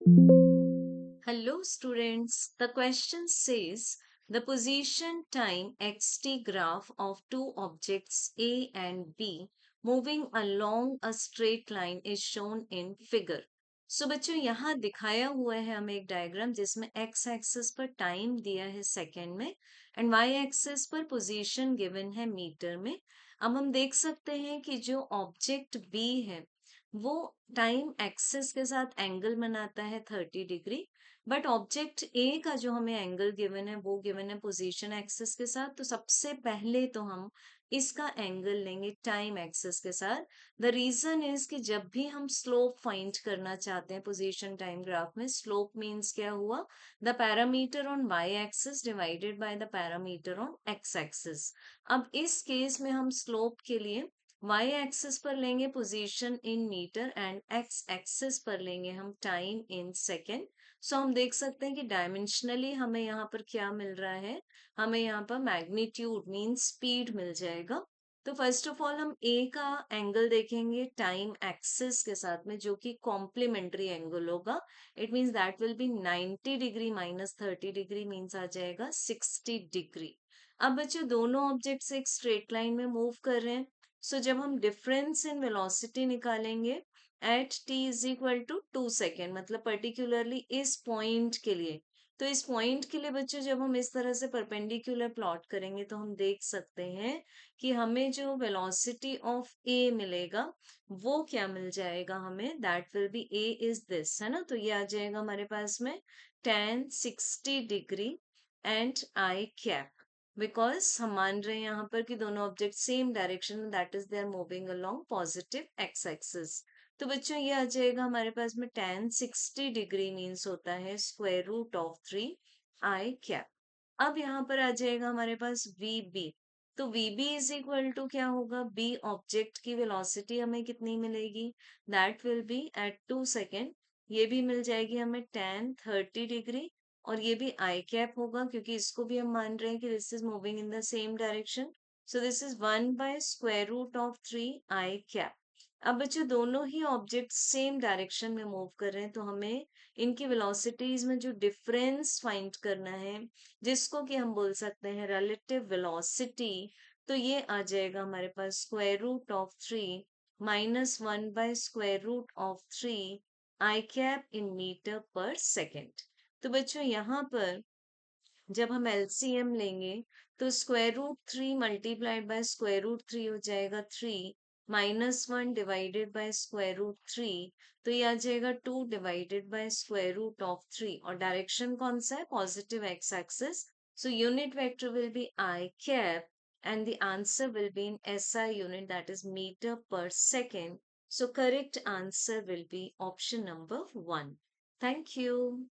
Hello students, the question says the position time xt graph of two objects A and B moving along a straight line is shown in figure. So बच्चों यहाँ दिखाया हुआ है हमें एक diagram जिसमें x axis पर time दिया है सेकेंड में एंड y एक्सिस पर पोजीशन गिवन है मीटर में. अब हम देख सकते हैं कि जो ऑब्जेक्ट B है वो टाइम एक्सिस के साथ एंगल बनाता है 30 डिग्री. बट ऑब्जेक्ट ए का जो हमें एंगल गिवन है वो गिवन है पोजीशन एक्सिस के साथ. तो सबसे पहले तो हम इसका एंगल लेंगे टाइम एक्सिस के साथ. द रीजन इज कि जब भी हम स्लोप फाइंड करना चाहते हैं पोजीशन टाइम ग्राफ में, स्लोप मीन्स क्या हुआ, the parameter on y axis divided by the parameter on x axis. अब इस केस में हम स्लोप के लिए y एक्सिस पर लेंगे position in metre and x axis पर लेंगे हम टाइम इन सेकेंड. सो हम देख सकते हैं कि डायमेंशनली हमें यहाँ पर क्या मिल रहा है, हमें यहाँ पर मैग्नीट्यूड मीन स्पीड मिल जाएगा. तो फर्स्ट ऑफ ऑल हम ए का एंगल देखेंगे टाइम एक्सिस के साथ में जो कि कॉम्प्लीमेंट्री एंगल होगा. It means that will be 90 degree minus 30 degree means आ जाएगा 60 डिग्री. अब बच्चों दोनों ऑब्जेक्ट्स एक स्ट्रेट लाइन में मूव कर रहे हैं. सो जब हम डिफरेंस इन वेलोसिटी निकालेंगे at t is equal to 2 second, मतलब पर्टिकुलरली इस पॉइंट के लिए. तो इस पॉइंट के लिए बच्चों जब हम इस तरह से परपेंडिकुलर प्लॉट करेंगे तो हम देख सकते हैं कि हमें जो वेलोसिटी ऑफ ए मिलेगा वो क्या मिल जाएगा हमें, that will B A is this, है ना. तो ये आ जाएगा हमारे पास में tan 60 degree and i cap, because हम मान रहे हैं यहाँ पर कि दोनों ऑब्जेक्ट सेम डायरेक्शन में, that is they are moving along positive x axis. तो बच्चों ये आ जाएगा हमारे पास में tan 60 डिग्री मीन्स होता है square root of 3 i cap. अब यहाँ पर आ जाएगा हमारे पास वी बी. तो v b is equal to क्या होगा, बी ऑब्जेक्ट की वेलोसिटी हमें कितनी मिलेगी, that will be at 2 second. ये भी मिल जाएगी हमें tan 30 डिग्री और ये भी आई कैप होगा क्योंकि इसको भी हम मान रहे हैं कि this is moving in the same direction. So this is 1/√3 i cap. अब बच्चों दोनों ही ऑब्जेक्ट सेम डायरेक्शन में मूव कर रहे हैं तो हमें इनकी वेलोसिटीज में जो डिफरेंस फाइंड करना है जिसको कि हम बोल सकते हैं रिलेटिव वेलोसिटी, तो ये आ जाएगा हमारे पास square root of 3 -1/√3 i cap in meter per second. तो बच्चों यहाँ पर जब हम एलसीएम लेंगे तो √3 मल्टीप्लाइड बाय √3 हो जाएगा 3 -1 डिवाइडेड बाय √3. तो ये आ जाएगा 2 डिवाइडेड बाय √3 और डायरेक्शन कौन सा है, positive x axis. So unit vector will be i cap and the answer will be in SI unit, that is meter per second. So correct answer will be option number 1. Thank you.